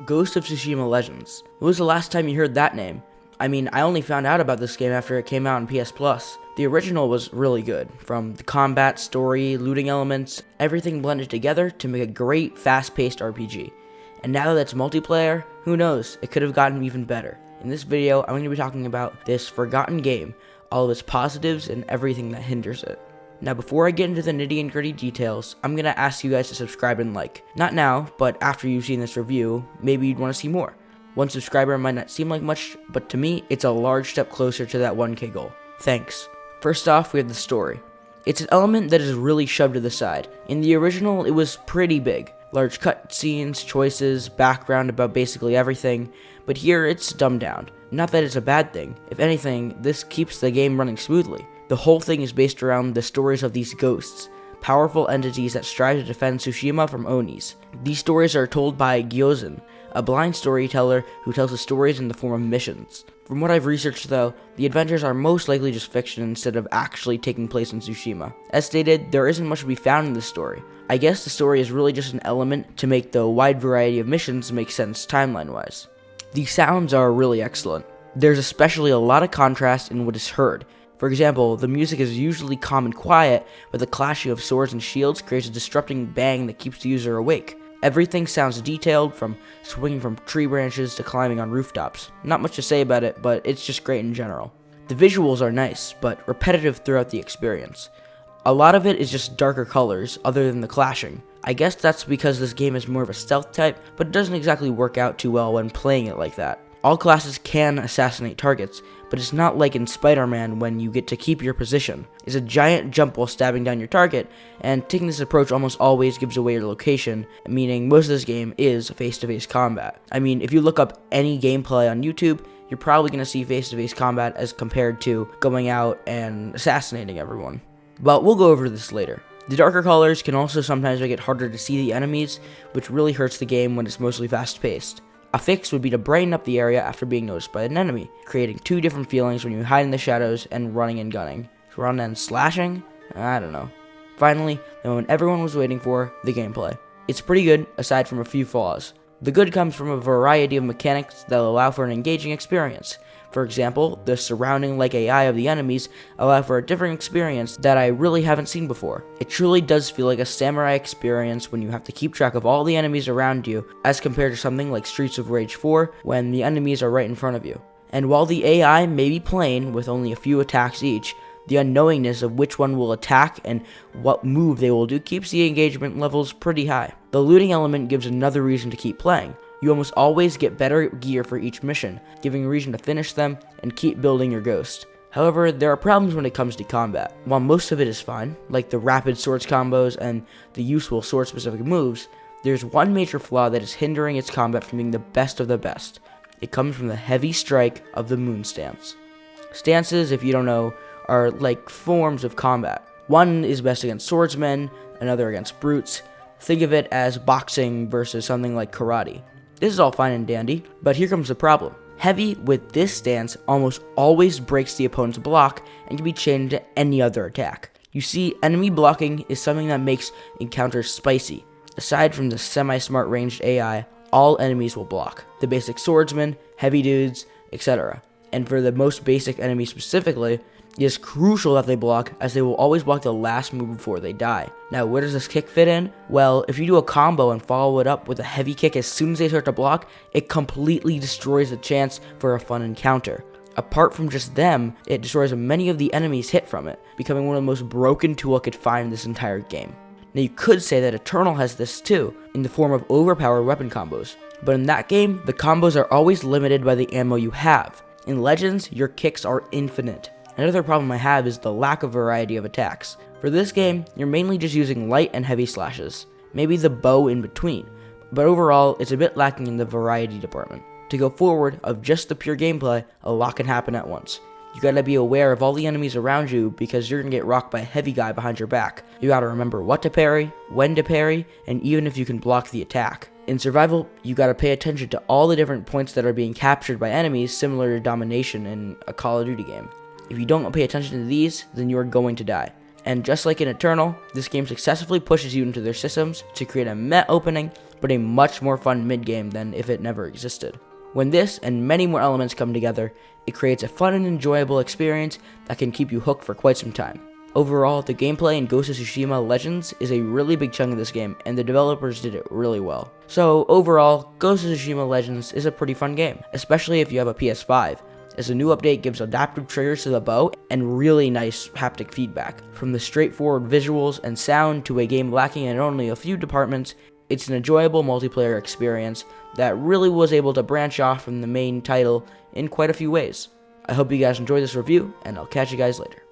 Ghost of Tsushima Legends. When was the last time you heard that name? I mean, I only found out about this game after it came out on PS Plus. The original was really good, from the combat, story, looting elements, everything blended together to make a great, fast-paced RPG. And now that it's multiplayer, who knows, it could have gotten even better. In this video, I'm going to be talking about this forgotten game, all of its positives and everything that hinders it. Now before I get into the nitty and gritty details, I'm going to ask you guys to subscribe and like. Not now, but after you've seen this review, maybe you'd want to see more. One subscriber might not seem like much, but to me, it's a large step closer to that 1K goal. Thanks. First off, we have the story. It's an element that is really shoved to the side. In the original, it was pretty big. Large cutscenes, choices, background about basically everything, but here it's dumbed down. Not that it's a bad thing. If anything, this keeps the game running smoothly. The whole thing is based around the stories of these ghosts, powerful entities that strive to defend Tsushima from Onis. These stories are told by Gyozan, a blind storyteller who tells the stories in the form of missions. From what I've researched though, the adventures are most likely just fiction instead of actually taking place in Tsushima. As stated, there isn't much to be found in this story. I guess the story is really just an element to make the wide variety of missions make sense timeline-wise. The sounds are really excellent. There's especially a lot of contrast in what is heard. For example, the music is usually calm and quiet, but the clashing of swords and shields creates a disrupting bang that keeps the user awake. Everything sounds detailed, from swinging from tree branches to climbing on rooftops. Not much to say about it, but it's just great in general. The visuals are nice, but repetitive throughout the experience. A lot of it is just darker colors, other than the clashing. I guess that's because this game is more of a stealth type, but it doesn't exactly work out too well when playing it like that. All classes can assassinate targets, but it's not like in Spider-Man when you get to keep your position. It's a giant jump while stabbing down your target, and taking this approach almost always gives away your location, meaning most of this game is face-to-face combat. I mean, if you look up any gameplay on YouTube, you're probably going to see face-to-face combat as compared to going out and assassinating everyone. But we'll go over this later. The darker colors can also sometimes make it harder to see the enemies, which really hurts the game when it's mostly fast-paced. A fix would be to brighten up the area after being noticed by an enemy, creating two different feelings when you hide in the shadows and running and gunning. Run and slashing? I don't know. Finally, the moment everyone was waiting for, the gameplay. It's pretty good, aside from a few flaws. The good comes from a variety of mechanics that allow for an engaging experience. For example, the surrounding-like AI of the enemies allow for a different experience that I really haven't seen before. It truly does feel like a samurai experience when you have to keep track of all the enemies around you, as compared to something like Streets of Rage 4, when the enemies are right in front of you. And while the AI may be plain, with only a few attacks each, the unknowingness of which one will attack and what move they will do keeps the engagement levels pretty high. The looting element gives another reason to keep playing. You almost always get better gear for each mission, giving a reason to finish them and keep building your ghost. However, there are problems when it comes to combat. While most of it is fine, like the rapid swords combos and the useful sword-specific moves, there's one major flaw that is hindering its combat from being the best of the best. It comes from the heavy strike of the moon stance. Stances, if you don't know, are like forms of combat. One is best against swordsmen, another against brutes. Think of it as boxing versus something like karate. This is all fine and dandy, but here comes the problem. Heavy with this stance almost always breaks the opponent's block and can be chained to any other attack. You see, enemy blocking is something that makes encounters spicy. Aside from the semi-smart ranged AI, all enemies will block. The basic swordsmen, heavy dudes, etc. And for the most basic enemies specifically, it is crucial that they block, as they will always block the last move before they die. Now, where does this kick fit in? Well, if you do a combo and follow it up with a heavy kick as soon as they start to block, it completely destroys the chance for a fun encounter. Apart from just them, it destroys many of the enemies hit from it, becoming one of the most broken tools I could find in this entire game. Now, you could say that Eternal has this too, in the form of overpowered weapon combos. But in that game, the combos are always limited by the ammo you have. In Legends, your kicks are infinite. Another problem I have is the lack of variety of attacks. For this game, you're mainly just using light and heavy slashes, maybe the bow in between, but overall, it's a bit lacking in the variety department. To go forward of just the pure gameplay, a lot can happen at once. You gotta be aware of all the enemies around you because you're gonna get rocked by a heavy guy behind your back. You gotta remember what to parry, when to parry, and even if you can block the attack. In survival, you gotta pay attention to all the different points that are being captured by enemies, similar to domination in a Call of Duty game. If you don't pay attention to these, then you are going to die. And just like in Eternal, this game successfully pushes you into their systems to create a meh opening, but a much more fun mid-game than if it never existed. When this and many more elements come together, it creates a fun and enjoyable experience that can keep you hooked for quite some time. Overall, the gameplay in Ghost of Tsushima Legends is a really big chunk of this game, and the developers did it really well. So overall, Ghost of Tsushima Legends is a pretty fun game, especially if you have a PS5, as the new update gives adaptive triggers to the bow and really nice haptic feedback. From the straightforward visuals and sound to a game lacking in only a few departments, it's an enjoyable multiplayer experience that really was able to branch off from the main title in quite a few ways. I hope you guys enjoyed this review, and I'll catch you guys later.